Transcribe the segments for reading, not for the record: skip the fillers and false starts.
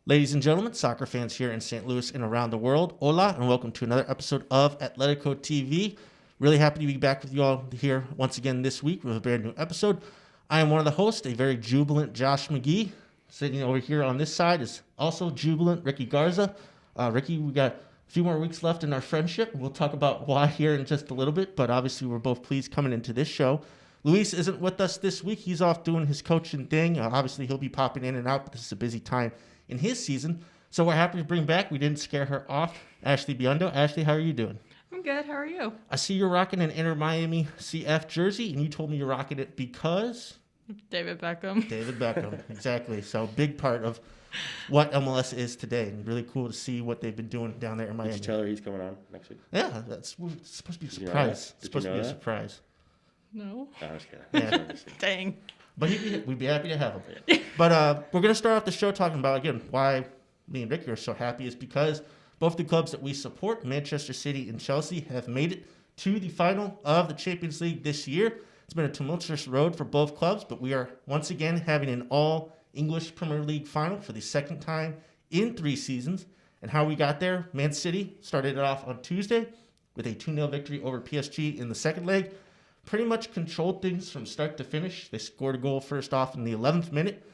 Ladies and gentlemen, soccer fans here in St. Louis and around the world, hola, and welcome to another episode of Atletico TV. Really happy to be back with you all here once again this week with a brand new episode. I am one of the hosts, a very jubilant Josh McGee. Sitting over here on this side is also jubilant Ricky Garza. Ricky, we got a few more weeks left in our friendship. We'll talk about why here in just a little bit, but obviously we're both pleased coming into this show. Luis isn't with us this week. He's off doing his coaching thing. Obviously, he'll be popping in and out, but this is a busy time in his season. So we're happy to bring back, we didn't scare her off, Ashley Biondo. Ashley, how are you doing? I'm good. How are you? I see you're rocking an Inter Miami CF jersey, and you told me you're rocking it because... David Beckham. David Beckham, exactly. So big part of what MLS is today, and really cool to see what they've been doing down there in Miami. Did you tell her he's coming on next week? Yeah, it's supposed to be a surprise. It's supposed to be a surprise. No. I was kidding. Yeah. Dang. But we'd be happy to have him. But we're going to start off the show talking about, again, why me and Ricky are so happy is because both the clubs that we support, Manchester City and Chelsea, have made it to the final of the Champions League this year. It's been a tumultuous road for both clubs, but we are once again having an all-English Premier League final for the second time in 3 seasons. And how we got there, Man City started it off on Tuesday with a 2-0 victory over PSG in the second leg. Pretty much controlled things from start to finish. They scored a goal first off in the 11th minute.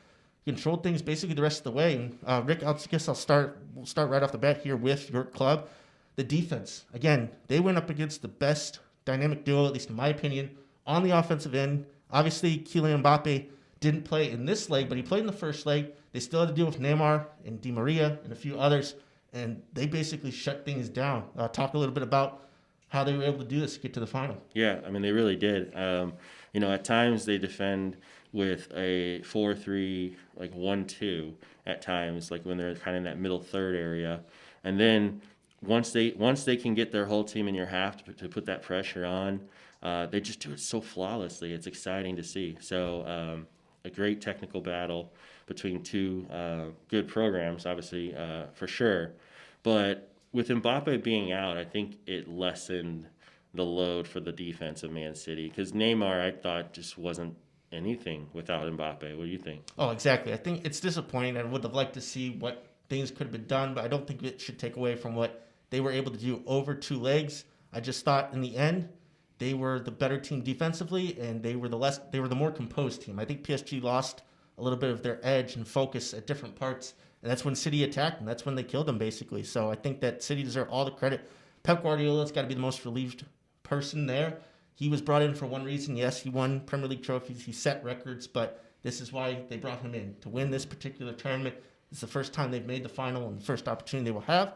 Controlled things basically the rest of the way. And Rick, we'll start right off the bat here with your club. The defense. Again, they went up against the best dynamic duo, at least in my opinion, on the offensive end. Obviously, Kylian Mbappe didn't play in this leg, but he played in the first leg. They still had to deal with Neymar and Di Maria and a few others, and they basically shut things down. Talk a little bit about how they were able to do this to get to the final. Yeah, I mean, they really did. At times they defend with a 4-3, like 1-2 at times, like when they're kind of in that middle third area. And then once they can get their whole team in your half to put that pressure on, they just do it so flawlessly. It's exciting to see. So a great technical battle between two good programs, obviously, for sure. But with Mbappe being out, I think it lessened the load for the defense of Man City because Neymar, I thought, just wasn't anything without Mbappe. What do you think? Oh, exactly. I think it's disappointing. I would have liked to see what things could have been done, but I don't think it should take away from what they were able to do over 2 legs. I just thought in the end they were the better team defensively, and they were the more composed team. I think PSG lost a little bit of their edge and focus at different parts. And that's when City attacked, and that's when they killed them, basically. So I think that City deserve all the credit. Pep Guardiola's got to be the most relieved person there. He was brought in for one reason. Yes, he won Premier League trophies. He set records, but this is why they brought him in, to win this particular tournament. It's the first time they've made the final and the first opportunity they will have.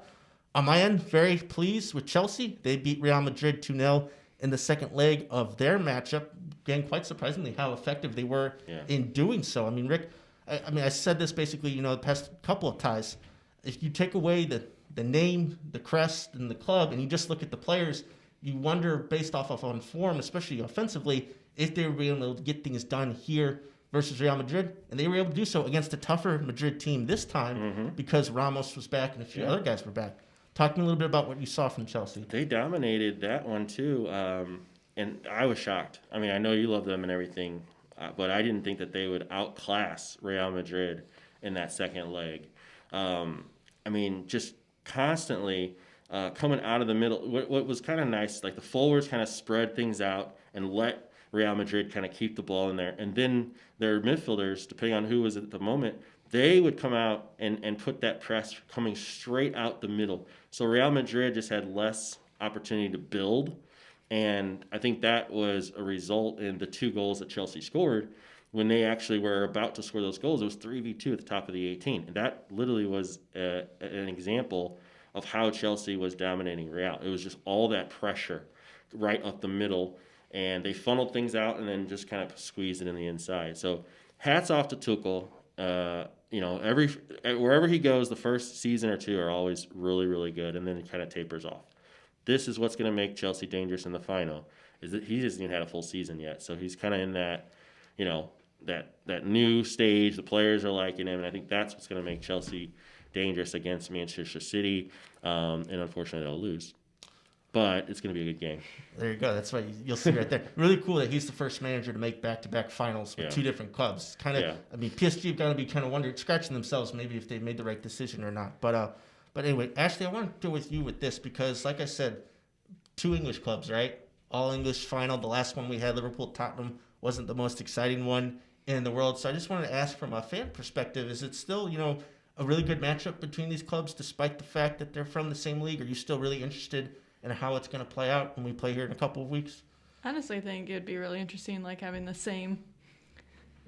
On my end, very pleased with Chelsea. They beat Real Madrid 2-0 in the second leg of their matchup. Again, quite surprisingly how effective they were in doing so. I mean, Rick, I said this basically, the past couple of ties. If you take away the name, the crest, and the club, and you just look at the players, you wonder, based off of on form, especially offensively, if they were able to get things done here versus Real Madrid. And they were able to do so against a tougher Madrid team this time because Ramos was back and a few other guys were back. Talk to me a little bit about what you saw from Chelsea. They dominated that one too, and I was shocked. I mean, I know you love them and everything, but I didn't think that they would outclass Real Madrid in that second leg. Just constantly coming out of the middle. What was kind of nice, like the forwards kind of spread things out and let Real Madrid kind of keep the ball in there. And then their midfielders, depending on who was at the moment, they would come out and put that press coming straight out the middle. So Real Madrid just had less opportunity to build. And I think that was a result in the 2 goals that Chelsea scored. When they actually were about to score those goals, it was 3v2 at the top of the 18. And that literally was an example of how Chelsea was dominating Real. It was just all that pressure right up the middle. And they funneled things out and then just kind of squeezed it in the inside. So hats off to Tuchel. Wherever he goes, the first season or 2 are always really, really good. And then it kind of tapers off. This is what's going to make Chelsea dangerous in the final, is that he hasn't even had a full season yet. So he's kind of in that, that new stage. The players are liking him, and I think that's what's going to make Chelsea dangerous against Manchester City, and unfortunately they'll lose. but it's going to be a good game. There you go. That's what you'll see right there. Really cool that he's the first manager to make back-to-back finals with two different clubs. Kind of, I mean, PSG have got to be kind of wondering, scratching themselves maybe if they made the right decision or not. But anyway, Ashley, I want to go with you with this because, like I said, 2 English clubs, right? All English final. The last one we had, Liverpool-Tottenham, wasn't the most exciting one in the world. So I just wanted to ask from a fan perspective, is it still, a really good matchup between these clubs despite the fact that they're from the same league? Are you still really interested in how it's going to play out when we play here in a couple of weeks? Honestly, I think it'd be really interesting, like having the same.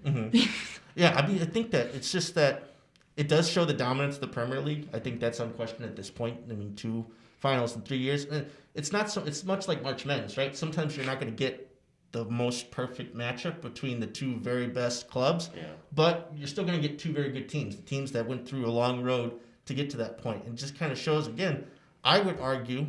Yeah, I mean, I think that it's just that it does show the dominance of the Premier League. I think that's unquestioned at this point. I mean, 2 finals in 3 years. And it's not so. It's much like March Madness, right? Sometimes you're not going to get the most perfect matchup between the 2 very best clubs, but you're still going to get 2 very good teams, the teams that went through a long road to get to that point. And it just kind of shows, again, I would argue,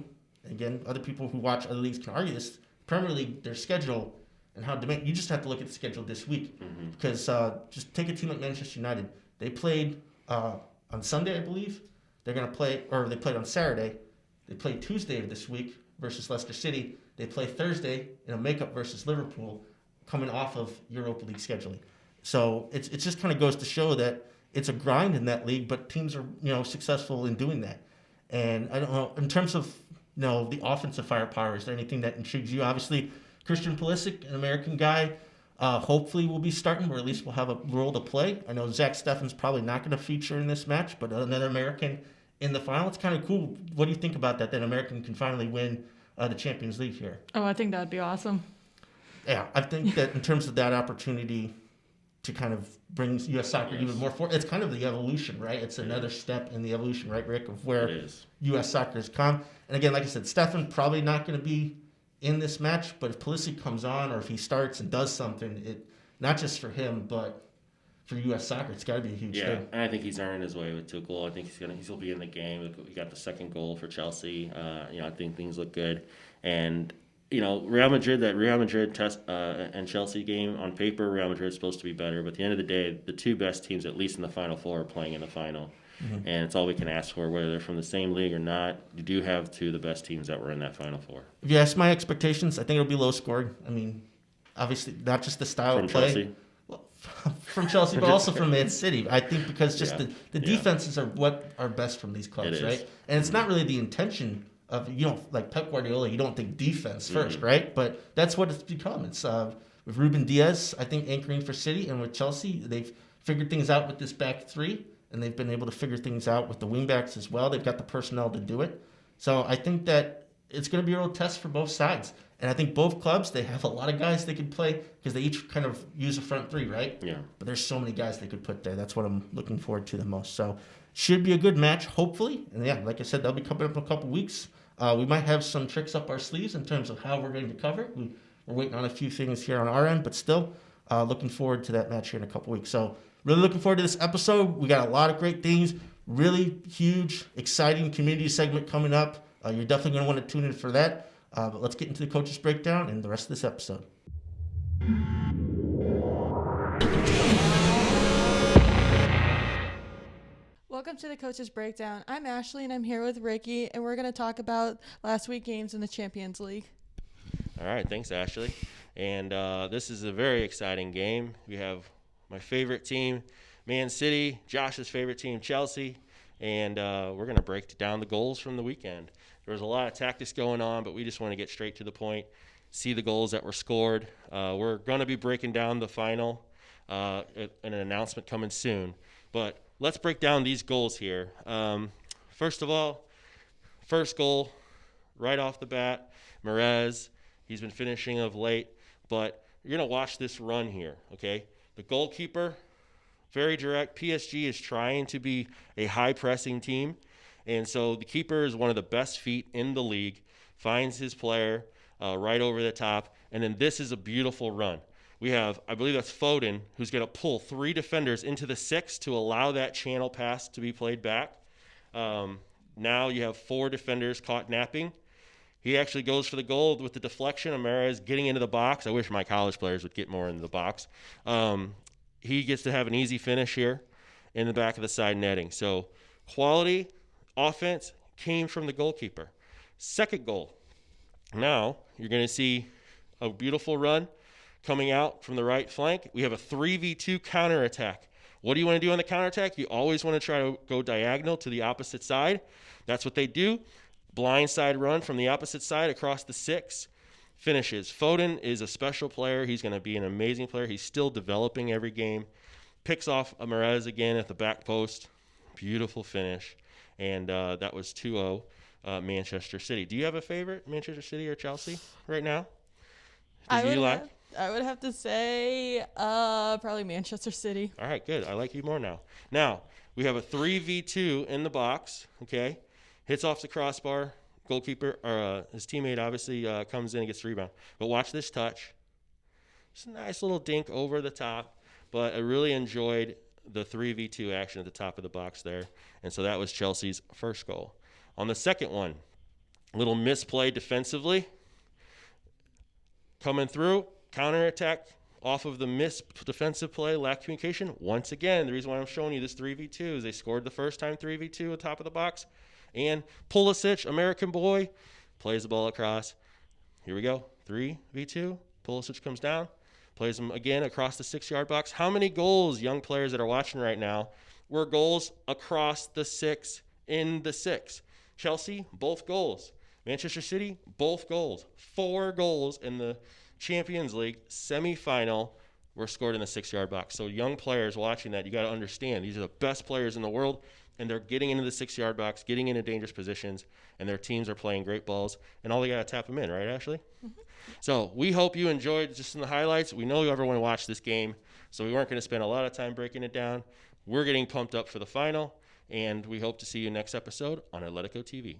again, other people who watch other leagues can argue this, Premier League, their schedule and how demand, you just have to look at the schedule this week. Because just take a team like Manchester United. They played on Sunday, I believe. They're going to play, or they played on Saturday. They played Tuesday of this week versus Leicester City. They play Thursday in a makeup versus Liverpool, coming off of Europa League scheduling. So it just kind of goes to show that it's a grind in that league, but teams are successful in doing that. And I don't know, in terms of the offensive firepower, is there anything that intrigues you? Obviously, Christian Pulisic, an American guy, hopefully will be starting, or at least will have a role to play. I know Zach Steffen's probably not going to feature in this match, but another American in the final. It's kind of cool. What do you think about that? That an American can finally win the Champions League here. Oh, I think that'd be awesome. Yeah, I think that in terms of that opportunity to kind of bring U.S. soccer even more forward, it's kind of the evolution, right? It's another step in the evolution, right, Rick, of where U.S. soccer has come. And again, like I said, Steffen probably not going to be in this match, but if Pulisic comes on or if he starts and does something, it not just for him, but for U.S. soccer, it's got to be a huge thing. And I think he's earned his way with Tuchel. I think he'll be in the game. He got the second goal for Chelsea. I think things look good. And Real Madrid and Chelsea game, on paper, Real Madrid is supposed to be better. But at the end of the day, the 2 best teams, at least in the Final Four, are playing in the final. And it's all we can ask for, whether they're from the same league or not. You do have 2 of the best teams that were in that Final Four. If you ask my expectations, I think it'll be low scoring. I mean, obviously, not just the style of play. Chelsea? Well, from Chelsea, but also from Man City. I think because just the defenses are what are best from these clubs, right? And it's not really the intention of, like Pep Guardiola, you don't think defense first, right? But that's what it's become. It's with Ruben Diaz, I think, anchoring for City, and with Chelsea, they've figured things out with this back 3, and they've been able to figure things out with the wingbacks as well. They've got the personnel to do it. So I think that it's going to be a real test for both sides. And I think both clubs, they have a lot of guys they can play because they each kind of use a front 3, right? Yeah. But there's so many guys they could put there. That's what I'm looking forward to the most. So should be a good match, hopefully. And yeah, like I said, that'll be coming up in a couple weeks. We might have some tricks up our sleeves in terms of how we're going to cover it. We're waiting on a few things here on our end, but still looking forward to that match here in a couple weeks. So really looking forward to this episode. We got a lot of great things, really huge, exciting community segment coming up. You're definitely going to want to tune in for that. But let's get into the coaches breakdown and the rest of this episode. Welcome to the Coaches Breakdown. I'm Ashley, and I'm here with Ricky, and we're going to talk about last week's games in the Champions League. All right, thanks, Ashley. And this is a very exciting game. We have my favorite team, Man City, Josh's favorite team, Chelsea, and we're going to break down the goals from the weekend. There was a lot of tactics going on, but we just want to get straight to the point, see the goals that were scored. We're going to be breaking down the final, an announcement coming soon. But let's break down these goals here. First of all, first goal, right off the bat, Mahrez. He's been finishing of late, but you're going to watch this run here, okay? The goalkeeper, very direct. PSG is trying to be a high-pressing team. And so the keeper is one of the best feet in the league, finds his player right over the top, and then this is a beautiful run. We have, I believe that's Foden, who's going to pull 3 defenders into the 6 to allow that channel pass to be played back. Now you have 4 defenders caught napping. He actually goes for the goal with the deflection. Mahrez getting into the box. I wish my college players would get more into the box. He gets to have an easy finish here in the back of the side netting. So quality offense came from the goalkeeper. Second goal, Now you're going to see a beautiful run coming out from the right flank. We have a 3v2 counterattack. What do you want to do on the counterattack? You always want to try to go diagonal to the opposite side. That's what they do. Blind side run from the opposite side across the 6. Finishes. Foden is a special player. He's going to be an amazing player. He's still developing every game. Picks off Amarez again at the back post. Beautiful finish. And that was 2-0 Manchester City. Do you have a favorite, Manchester City or Chelsea right now? I would have to say probably Manchester City. All right, good. I like you more now. Now, we have a 3v2 in the box, okay? Hits off the crossbar. Goalkeeper, or his teammate obviously comes in and gets the rebound. But watch this touch. Just a nice little dink over the top. But I really enjoyed the 3v2 action at the top of the box there. And so that was Chelsea's first goal. On the second one, a little misplay defensively. Coming through, counterattack off of the missed defensive play, lack communication. Once again, the reason why I'm showing you this 3v2 is they scored the first time 3v2 at the top of the box. And Pulisic, American boy, plays the ball across. Here we go. 3v2. Pulisic comes down, plays him again across the 6-yard box. How many goals, young players that are watching right now, were goals across the 6 in the 6? Chelsea, both goals. Manchester City, both goals. 4 goals in the Champions League semifinal were scored in the 6-yard box. So young players watching that, you got to understand, these are the best players in the world. And they're getting into the 6-yard box, getting into dangerous positions, and their teams are playing great balls. And all they got to tap them in, right, Ashley? Mm-hmm. So we hope you enjoyed just in the highlights. We know everyone want to watch this game, so we weren't going to spend a lot of time breaking it down. We're getting pumped up for the final, and we hope to see you next episode on Atletico TV.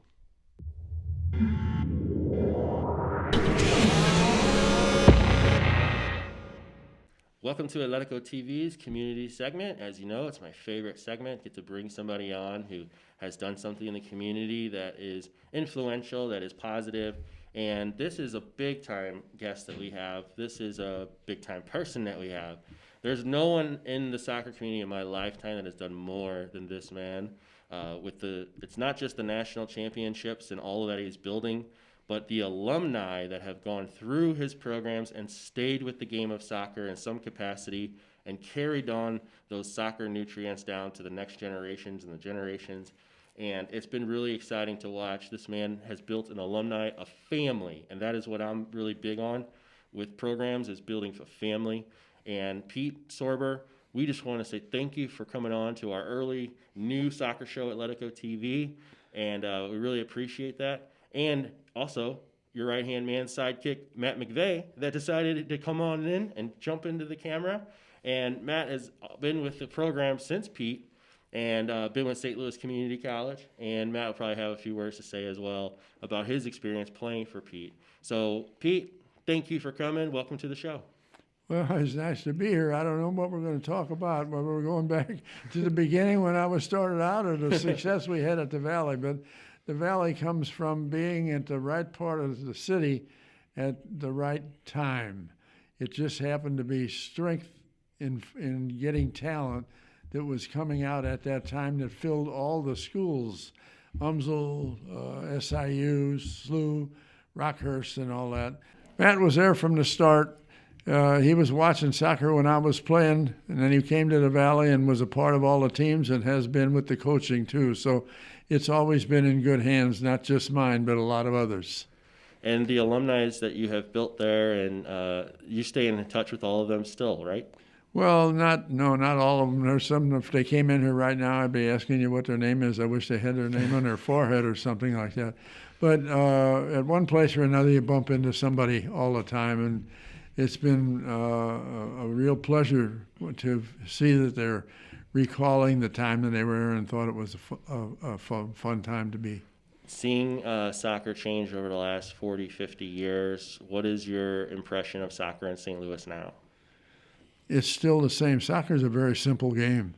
Welcome to Atletico TV's community segment. As you know, it's my favorite segment. Get to bring somebody on who has done something in the community that is influential, that is positive. And this is a big-time guest that we have. This is a big-time person that we have. There's no one in the soccer community in my lifetime that has done more than this man. It's not just the national championships and all of that he's building, but the alumni that have gone through his programs and stayed with the game of soccer in some capacity and carried on those soccer nutrients down to the next generations and the generations. And it's been really exciting to watch. This man has built an alumni, a family, and that is what I'm really big on with programs, is building a family. And Pete Sorber, we just want to say thank you for coming on to our early new soccer show at Atletico TV, and we really appreciate that. And also, your right-hand man sidekick, Matt McVey, that decided to come on in and jump into the camera. And Matt has been with the program since Pete, and been with St. Louis Community College. And Matt will probably have a few words to say as well about his experience playing for Pete. So, Pete, thank you for coming. Welcome to the show. Well, it's nice to be here. I don't know what we're going to talk about, but we're going back to the beginning when I was started out, or the success we had at the Valley. But the Valley comes from being at the right part of the city at the right time. It just happened to be strength in getting talent that was coming out at that time that filled all the schools, Umsel, SIU, SLU, Rockhurst, and all that. Matt was there from the start. He was watching soccer when I was playing, and then he came to the Valley and was a part of all the teams and has been with the coaching too. So it's always been in good hands, not just mine, but a lot of others. And the alumni that you have built there, and you stay in touch with all of them still, right? Well, not all of them. There's some, if they came in here right now, I'd be asking you what their name is. I wish they had their name on their forehead or something like that. But at one place or another, you bump into somebody all the time, and it's been a real pleasure to see that they're recalling the time that they were here and thought it was a fun time to be. Seeing soccer change over the last 40, 50 years, what is your impression of soccer in St. Louis now? It's still the same. Soccer is a very simple game.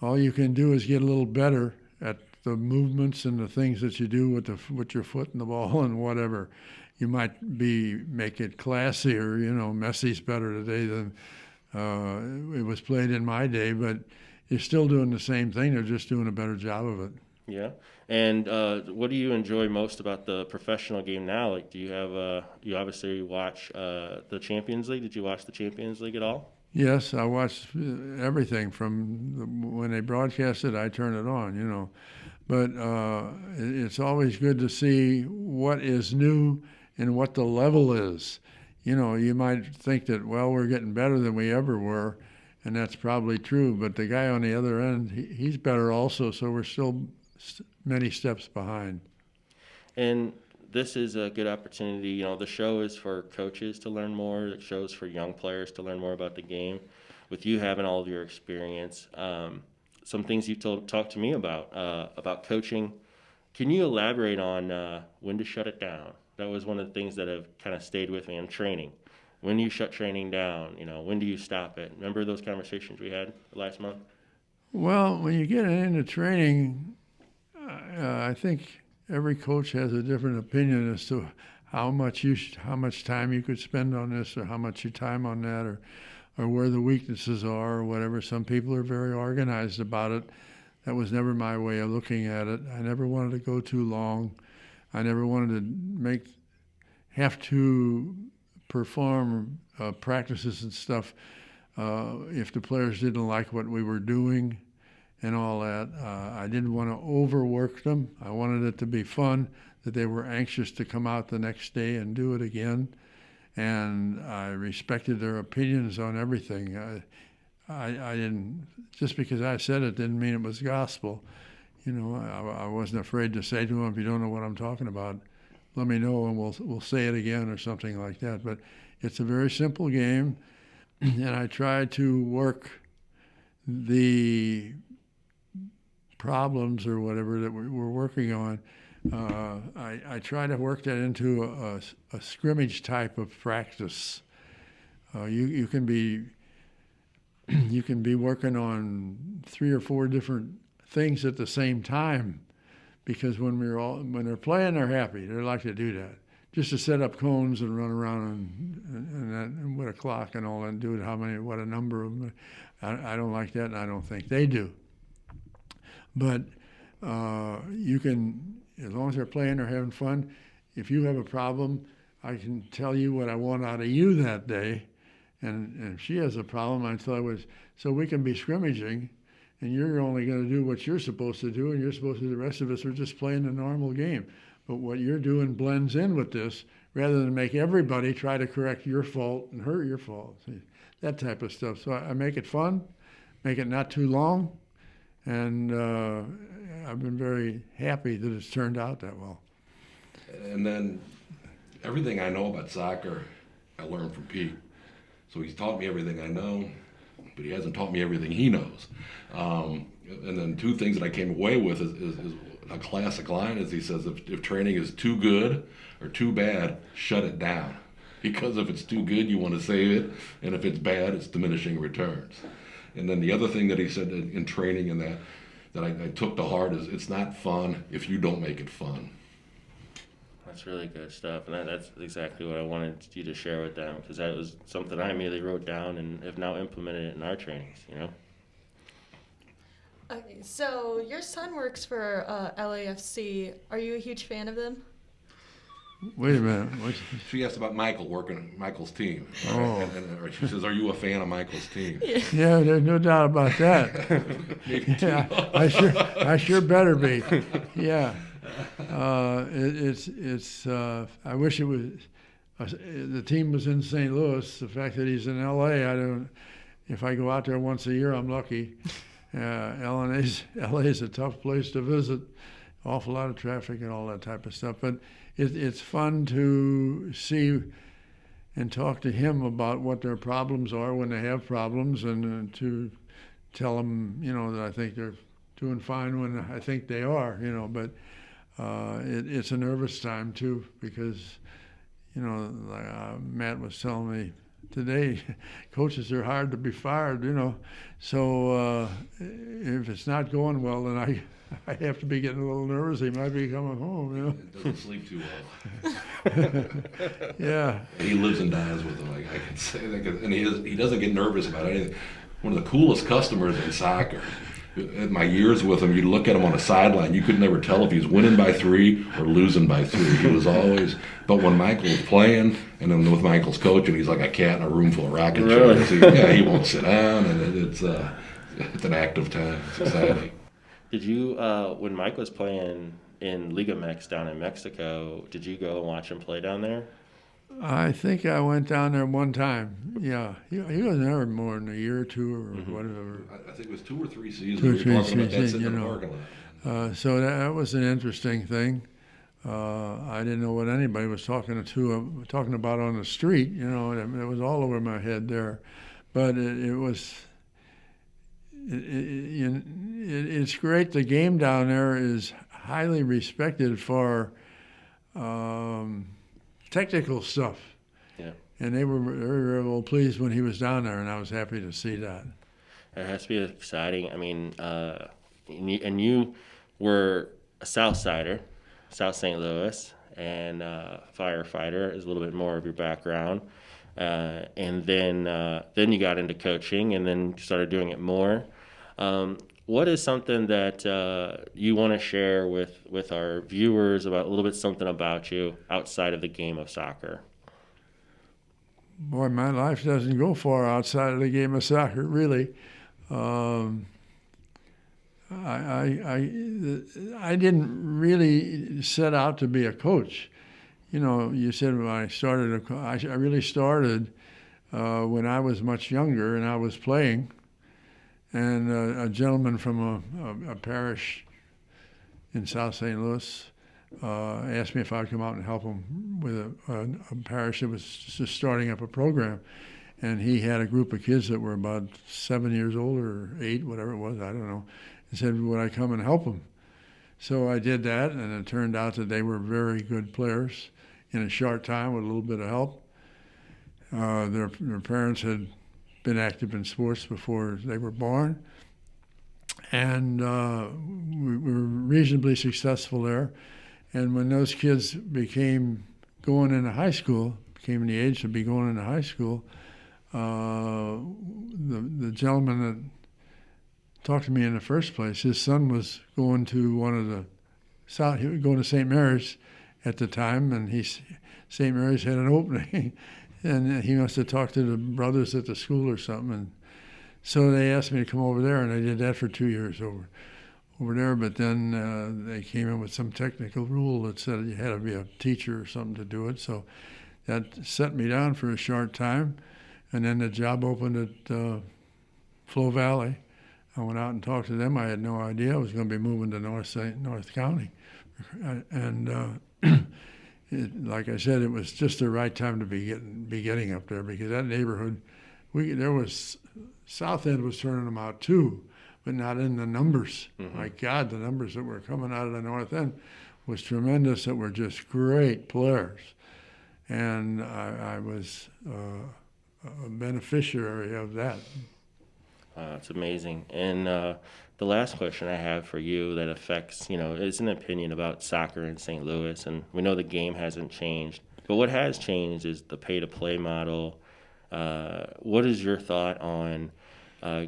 All you can do is get a little better at the movements and the things that you do with your foot and the ball and whatever. You might make it classier. Messi's better today than it was played in my day, but you're still doing the same thing. They're just doing a better job of it. Yeah. And what do you enjoy most about the professional game now? Like, do you have you obviously watch the Champions League? Did you watch the Champions League at all? Yes, I watched everything from when they broadcast it. I turn it on, you know. But it's always good to see what is new and what the level is. You know, you might think that, well, we're getting better than we ever were, and that's probably true. But the guy on the other end, he's better also, so we're still many steps behind. And this is a good opportunity. You know, the show is for coaches to learn more. The show is for young players to learn more about the game. With you having all of your experience, some things you talked to me about coaching. Can you elaborate on when to shut it down? That was one of the things that have kind of stayed with me in training. When do you shut training down? You know, when do you stop it? Remember those conversations we had last month? Well, when you get into training, I think every coach has a different opinion as to how much time you could spend on this, or how much you time on that, or where the weaknesses are, or whatever. Some people are very organized about it. That was never my way of looking at it. I never wanted to go too long. I never wanted to have to perform practices and stuff if the players didn't like what we were doing and all that. I didn't want to overwork them. I wanted it to be fun, that they were anxious to come out the next day and do it again. And I respected their opinions on everything. I didn't, just because I said it didn't mean it was gospel. You know, I wasn't afraid to say to them, if you don't know what I'm talking about, let me know and we'll say it again or something like that. But it's a very simple game, and I try to work the problems or whatever that we're working on. I try to work that into a scrimmage type of practice. You can be working on 3 or 4 different things at the same time, because when they're playing, they're happy. They like to do that. Just to set up cones and run around and with a clock and all that, and do it what a number of them. I don't like that, and I don't think they do. But you can, as long as they're playing or having fun, if you have a problem, I can tell you what I want out of you that day. And if she has a problem, I tell her, so we can be scrimmaging, and you're only going to do what you're supposed to do, and you're supposed to do the rest of us are just playing a normal game. But what you're doing blends in with this, rather than make everybody try to correct your fault and hurt your fault. See, that type of stuff. So I make it fun, make it not too long, and I've been very happy that it's turned out that well. And then everything I know about soccer, I learned from Pete. So he's taught me everything I know, but he hasn't taught me everything he knows. And then 2 things that I came away with is a classic line, as he says, if training is too good or too bad, shut it down. Because if it's too good, you want to save it, and if it's bad, it's diminishing returns. And then the other thing that he said in training and that I took to heart is, it's not fun if you don't make it fun. That's really good stuff, and that's exactly what I wanted you to share with them, because that was something I immediately wrote down and have now implemented it in our trainings, you know? Okay, so your son works for LAFC. Are you a huge fan of them? Wait a minute. She asked about Michael's team. Oh. And she says, are you a fan of Michael's team? Yeah, there's no doubt about that. Yeah, I sure better be. Yeah. It's I wish it was the team was in St. Louis. The fact that he's in LA, if I go out there once a year, I'm lucky. LA is a tough place to visit, awful lot of traffic and all that type of stuff. But it's fun to see and talk to him about what their problems are when they have problems, and to tell them, you know, that I think they're doing fine when I think they are, you know. But it's a nervous time too, because, you know, Matt was telling me today, coaches are hard to be fired, you know. So if it's not going well, then I have to be getting a little nervous. He might be coming home, you know. Doesn't sleep too well. Yeah. He lives and dies with them. I can say that, and he doesn't get nervous about anything. One of the coolest customers in soccer In my years with him, you'd look at him on the sideline, you could never tell if he was winning by 3 or losing by 3. He was always, but when Michael was playing, and then with Michael's coaching, he's like a cat in a room full of rocking chairs. He won't sit down, and it's an active time. It's exciting. Did you, when Mike was playing in Liga MX down in Mexico, did you go and watch him play down there? I think I went down there one time. Yeah, he was never more than a year or 2 or whatever. I think it was 2 or 3 seasons. 2 or we were 3 talking about that seasons, sitting you in the know. parking lot. So that was an interesting thing. I didn't know what anybody was talking about on the street. You know, it was all over my head there. But it's great. The game down there is highly respected for technical stuff. Yeah. And they were very, very well pleased when he was down there, and I was happy to see that. It has to be exciting. I mean, and you were a South Sider, South St. Louis, and firefighter is a little bit more of your background. And then you got into coaching, and then started doing it more. What is something that you want to share with our viewers about a little bit something about you outside of the game of soccer? Boy, my life doesn't go far outside of the game of soccer, really. I didn't really set out to be a coach. You know, you said when I started, I really started when I was much younger and I was playing. And a gentleman from a parish in South St. Louis asked me if I'd come out and help him with a parish that was just starting up a program. And he had a group of kids that were about 7 years old or 8, whatever it was, I don't know, and said, would I come and help them? So I did that, and it turned out that they were very good players in a short time with a little bit of help. Their parents had been active in sports before they were born, and we were reasonably successful there. And when those kids became going into high school, became the age to be going into high school, the gentleman that talked to me in the first place, his son was going to he was going to St. Mary's at the time, and St. Mary's had an opening. And he must have talked to the brothers at the school or something. And so they asked me to come over there, and I did that for 2 years over there. But then they came in with some technical rule that said you had to be a teacher or something to do it. So that set me down for a short time. And then the job opened at Flo Valley. I went out and talked to them. I had no idea I was going to be moving to North County. And like I said, it was just the right time to be getting up there, because that neighborhood, South End was turning them out too, but not in the numbers. Mm-hmm. My God, the numbers that were coming out of the North End was tremendous. That were just great players, and I was a beneficiary of that. It's amazing. And the last question I have for you that affects, is an opinion about soccer in St. Louis. And we know the game hasn't changed. But what has changed is the pay-to-play model. What is your thought on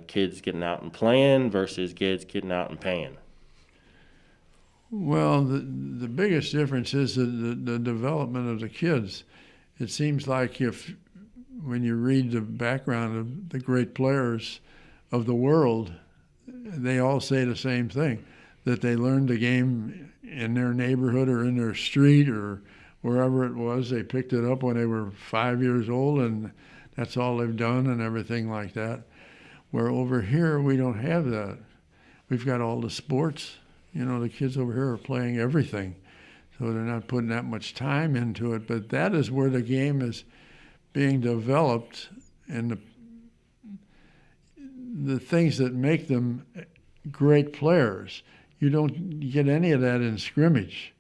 kids getting out and playing versus kids getting out and paying? Well, the biggest difference is the development of the kids. It seems like when you read the background of the great players of the world, they all say the same thing, that they learned the game in their neighborhood or in their street or wherever it was. They picked it up when they were 5 years old, and that's all they've done and everything like that. Where over here, we don't have that. We've got all the sports. The kids over here are playing everything. So they're not putting that much time into it. But that is where the game is being developed, and the things that make them great players. You don't get any of that in scrimmage.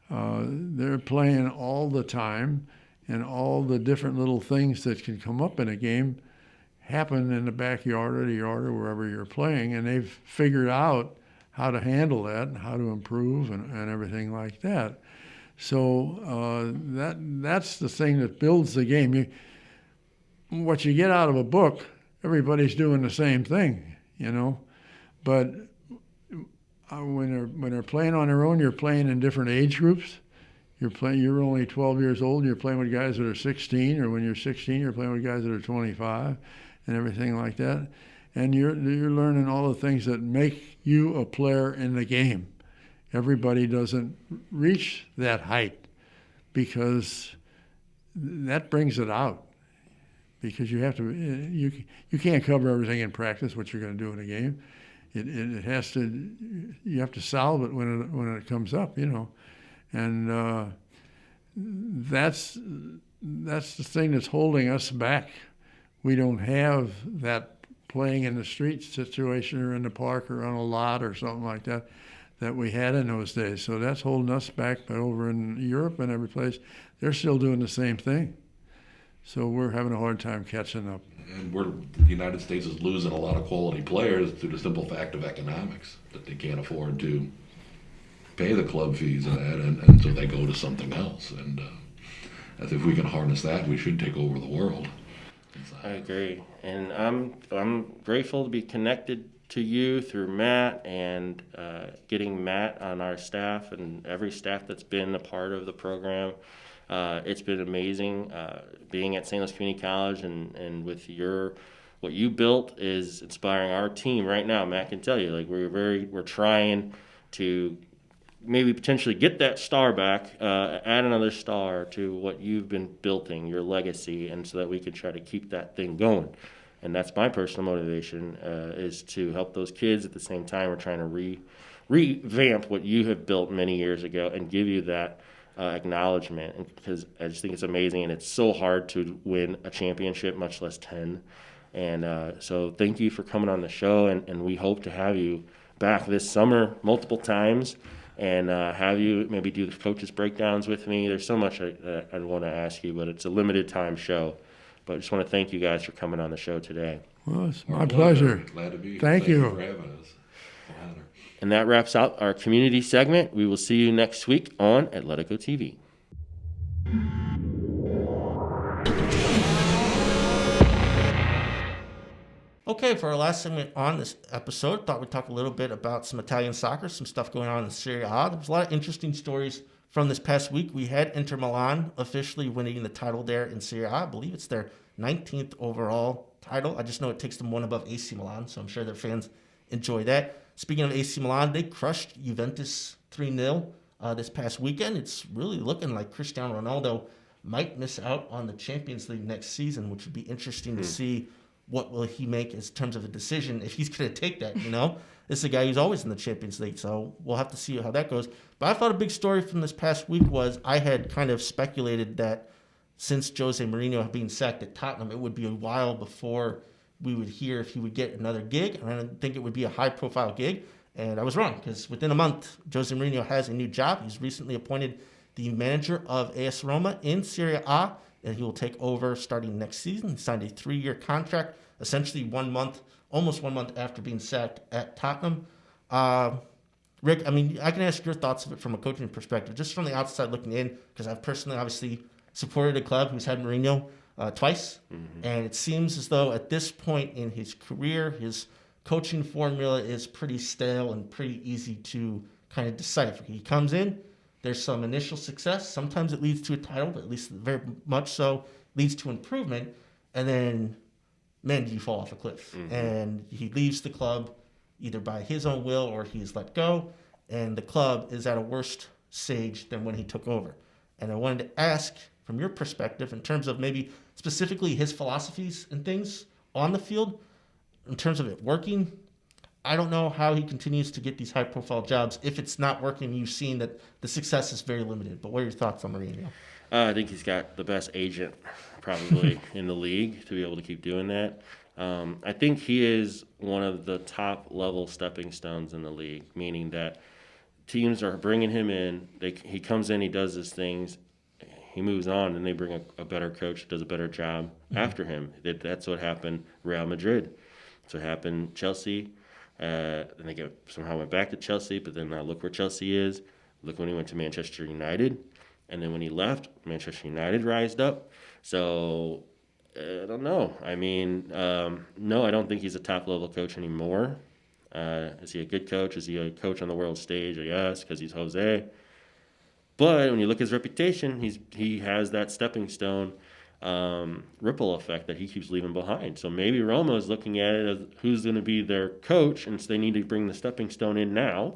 They're playing all the time, and all the different little things that can come up in a game happen in the backyard or the yard or wherever you're playing, and they've figured out how to handle that and how to improve and everything like that. So that's the thing that builds the game. What you get out of a book, everybody's doing the same thing, But when they're playing on their own, you're playing in different age groups. You're only 12 years old, and you're playing with guys that are 16, or when you're 16, you're playing with guys that are 25, and everything like that. And you're learning all the things that make you a player in the game. Everybody doesn't reach that height because that brings it out. Because you have to, you can't cover everything in practice, what you're going to do in a game. It has to, you have to solve it when it comes up, and that's the thing that's holding us back. We don't have that playing in the street situation or in the park or on a lot or something like that we had in those days. So that's holding us back. But over in Europe and every place, they're still doing the same thing. So we're having a hard time catching up. And the United States is losing a lot of quality players through the simple fact of economics, that they can't afford to pay the club fees and that, and so they go to something else. And I think if we can harness that, we should take over the world. I agree, and I'm grateful to be connected to you through Matt and getting Matt on our staff and every staff that's been a part of the program. It's been amazing being at St. Louis Community College, and with what you built is inspiring our team right now. Matt can tell you, like we're trying to maybe potentially get that star back, add another star to what you've been building, your legacy, and so that we can try to keep that thing going. And that's my personal motivation, is to help those kids. At the same time, we're trying to revamp what you have built many years ago and give you that acknowledgement, because I just think it's amazing, and it's so hard to win a championship, much less 10. And so thank you for coming on the show, and we hope to have you back this summer multiple times, and have you maybe do the coaches breakdowns with me. There's so much I'd want to ask you, but it's a limited time show. But I just want to thank you guys for coming on the show today. Well, it's my pleasure. Glad to be here. Thank you for having us. An honor. And that wraps out our community segment. We will see you next week on Atletico TV. Okay, for our last segment on this episode, thought we'd talk a little bit about some Italian soccer, some stuff going on in Serie A. There's a lot of interesting stories from this past week. We had Inter Milan officially winning the title there in Serie A. I believe it's their 19th overall title. I just know it takes them one above AC Milan, so I'm sure their fans enjoy that. Speaking of AC Milan, they crushed Juventus 3-0 this past weekend. It's really looking like Cristiano Ronaldo might miss out on the Champions League next season, which would be interesting to see. What will he make in terms of a decision if he's going to take that, This is a guy who's always in the Champions League, so we'll have to see how that goes. But I thought a big story from this past week was I had kind of speculated that since Jose Mourinho had been sacked at Tottenham, it would be a while before we would hear if he would get another gig. And I didn't think it would be a high-profile gig, and I was wrong because within a month, Jose Mourinho has a new job. He's recently appointed the manager of AS Roma in Serie A, and he will take over starting next season. He signed a 3-year contract, essentially almost 1 month after being sacked at Tottenham. Rick, I can ask your thoughts of it from a coaching perspective, just from the outside looking in, because I've personally obviously supported a club who's had Mourinho twice, and it seems as though at this point in his career, his coaching formula is pretty stale and pretty easy to kind of decipher. He comes in, there's some initial success. Sometimes it leads to a title, but at least very much so leads to improvement. And then, man, do you fall off a cliff. And he leaves the club either by his own will or he's let go. And the club is at a worse stage than when he took over. And I wanted to ask, from your perspective, in terms of maybe specifically his philosophies and things on the field, in terms of it working, I don't know how he continues to get these high-profile jobs. If it's not working, you've seen that the success is very limited. But what are your thoughts on Mourinho? I think he's got the best agent probably in the league to be able to keep doing that. I think he is one of the top-level stepping stones in the league, meaning that teams are bringing him in. He comes in, he does his things, he moves on, and they bring a better coach, does a better job after him. That's what happened Real Madrid. That's what happened Chelsea. Then they somehow went back to Chelsea, but then now look where Chelsea is. Look when he went to Manchester United. And then when he left, Manchester United rised up. So, I don't know. No, I don't think he's a top-level coach anymore. Is he a good coach? Is he a coach on the world stage? Yes, because he's Jose. But when you look at his reputation, he has that stepping stone ripple effect that he keeps leaving behind. So maybe Roma is looking at it as who's going to be their coach, and so they need to bring the stepping stone in now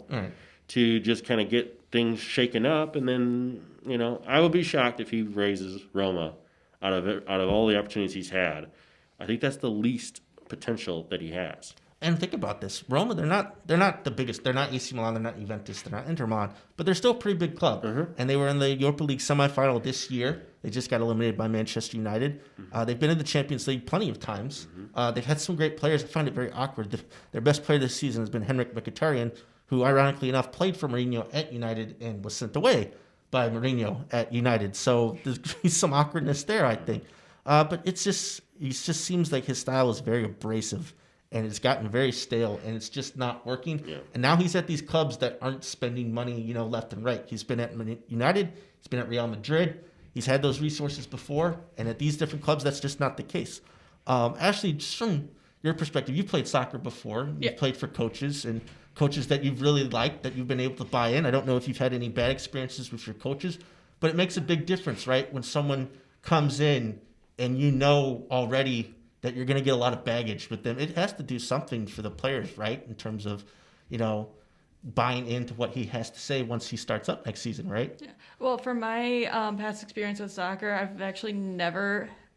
to just kind of get things shaken up. And then, I would be shocked if he raises Roma out of all the opportunities he's had. I think that's the least potential that he has. And think about this. Roma, they're not the biggest. They're not AC Milan, they're not Juventus, they're not Inter Milan, but they're still a pretty big club. And they were in the Europa League semifinal this year. They just got eliminated by Manchester United. They've been in the Champions League plenty of times. They've had some great players. I find it very awkward. Their best player this season has been Henrik Mkhitaryan, who ironically enough played for Mourinho at United and was sent away by Mourinho at United. So there's some awkwardness there, I think. But it just seems like his style is very abrasive. And it's gotten very stale, and it's just not working. Yeah. And now he's at these clubs that aren't spending money, left and right. He's been at United, he's been at Real Madrid. He's had those resources before, and at these different clubs, that's just not the case. Ashley, just from your perspective, you've played soccer before. You've played for coaches, and coaches that you've really liked, that you've been able to buy in. I don't know if you've had any bad experiences with your coaches, but it makes a big difference, right? When someone comes in and already that you're going to get a lot of baggage with them. It has to do something for the players, right? In terms of, buying into what he has to say once he starts up next season, right? Yeah. Well, from my past experience with soccer, I've actually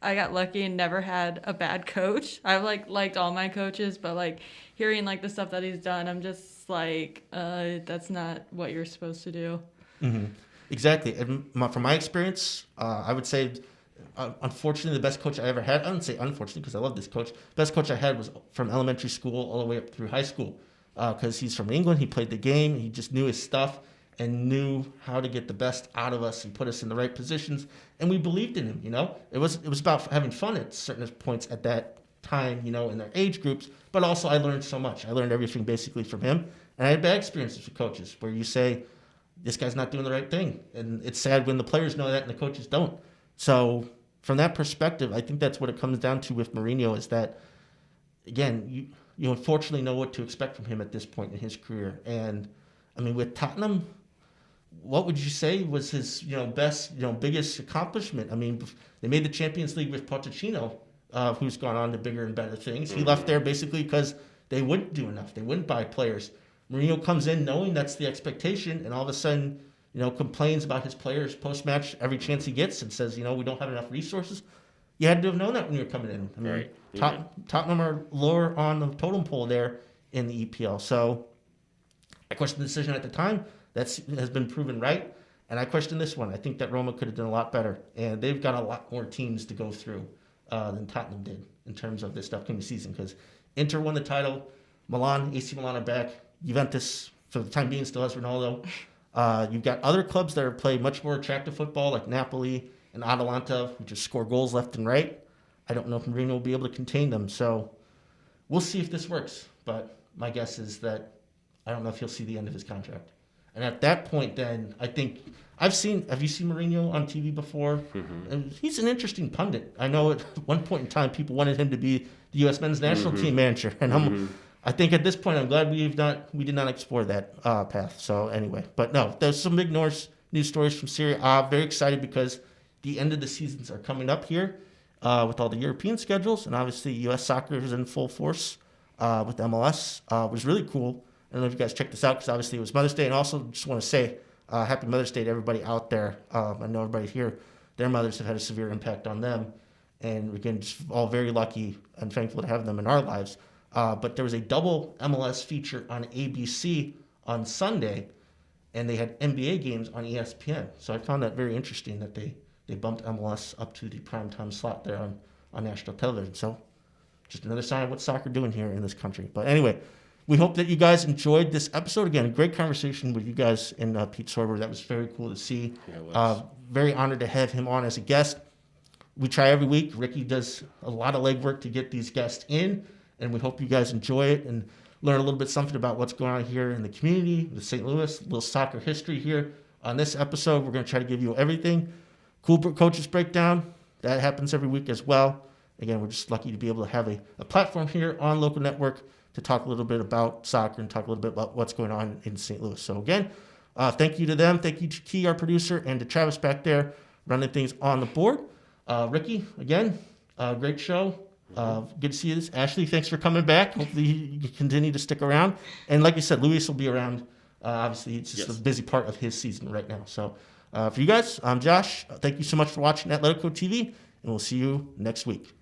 I got lucky and never had a bad coach. I've liked all my coaches, but hearing the stuff that he's done, I'm just that's not what you're supposed to do. Mm-hmm. Exactly. And from my experience, I would say, unfortunately, the best coach I ever had, I wouldn't say unfortunately because I love this coach, the best coach I had was from elementary school all the way up through high school because he's from England. He played the game. He just knew his stuff and knew how to get the best out of us and put us in the right positions. And we believed in him, It was about having fun at certain points at that time, in their age groups. But also I learned so much. I learned everything basically from him. And I had bad experiences with coaches where you say, this guy's not doing the right thing. And it's sad when the players know that and the coaches don't. So from that perspective, I think that's what it comes down to with Mourinho is that, again, you unfortunately know what to expect from him at this point in his career. And, with Tottenham, what would you say was his, best, biggest accomplishment? They made the Champions League with Pochettino, who's gone on to bigger and better things. He left there basically because they wouldn't do enough. They wouldn't buy players. Mourinho comes in knowing that's the expectation, and all of a sudden, complains about his players post-match every chance he gets and says, we don't have enough resources. You had to have known that when you were coming in. Right. Tottenham are lower on the totem pole there in the EPL. So I questioned the decision at the time. That has been proven right. And I question this one. I think that Roma could have done a lot better. And they've got a lot more teams to go through than Tottenham did in terms of this upcoming season because Inter won the title. AC Milan are back. Juventus, for the time being, still has Ronaldo. You've got other clubs that are playing much more attractive football, like Napoli and Atalanta, who just score goals left and right. I don't know if Mourinho will be able to contain them. So we'll see if this works. But my guess is that I don't know if he'll see the end of his contract. And at that point, then, I think have you seen Mourinho on TV before? Mm-hmm. And he's an interesting pundit. I know at one point in time, people wanted him to be the U.S. men's national team manager. And I think at this point, I'm glad we did not explore that path. So anyway, but no, there's some big news stories from Serie A. Very excited because the end of the seasons are coming up here with all the European schedules, and obviously U.S. soccer is in full force with MLS. It was really cool. I don't know if you guys checked this out because obviously it was Mother's Day, and also just want to say happy Mother's Day to everybody out there. I know everybody here, their mothers have had a severe impact on them, and again, just all very lucky and thankful to have them in our lives. But there was a double MLS feature on ABC on Sunday, and they had NBA games on ESPN. So I found that very interesting that they bumped MLS up to the primetime slot there on national television. So just another sign of what soccer doing here in this country. But anyway, we hope that you guys enjoyed this episode. Again, a great conversation with you guys and Pete Sorber. That was very cool to see. Yeah, it was. Very honored to have him on as a guest. We try every week. Ricky does a lot of legwork to get these guests in, and we hope you guys enjoy it and learn a little bit something about what's going on here in the community, the St. Louis, a little soccer history here. On this episode, we're going to try to give you everything. Cool Coaches Breakdown, that happens every week as well. Again, we're just lucky to be able to have a platform here on Local Network to talk a little bit about soccer and talk a little bit about what's going on in St. Louis. So again, thank you to them. Thank you to Key, our producer, and to Travis back there running things on the board. Ricky, again, great show. Good to see you. Ashley, thanks for coming back. Hopefully you continue to stick around. And like you said, Luis will be around. Obviously, it's just a busy part of his season right now. So for you guys, I'm Josh. Thank you so much for watching Atletico TV, and we'll see you next week.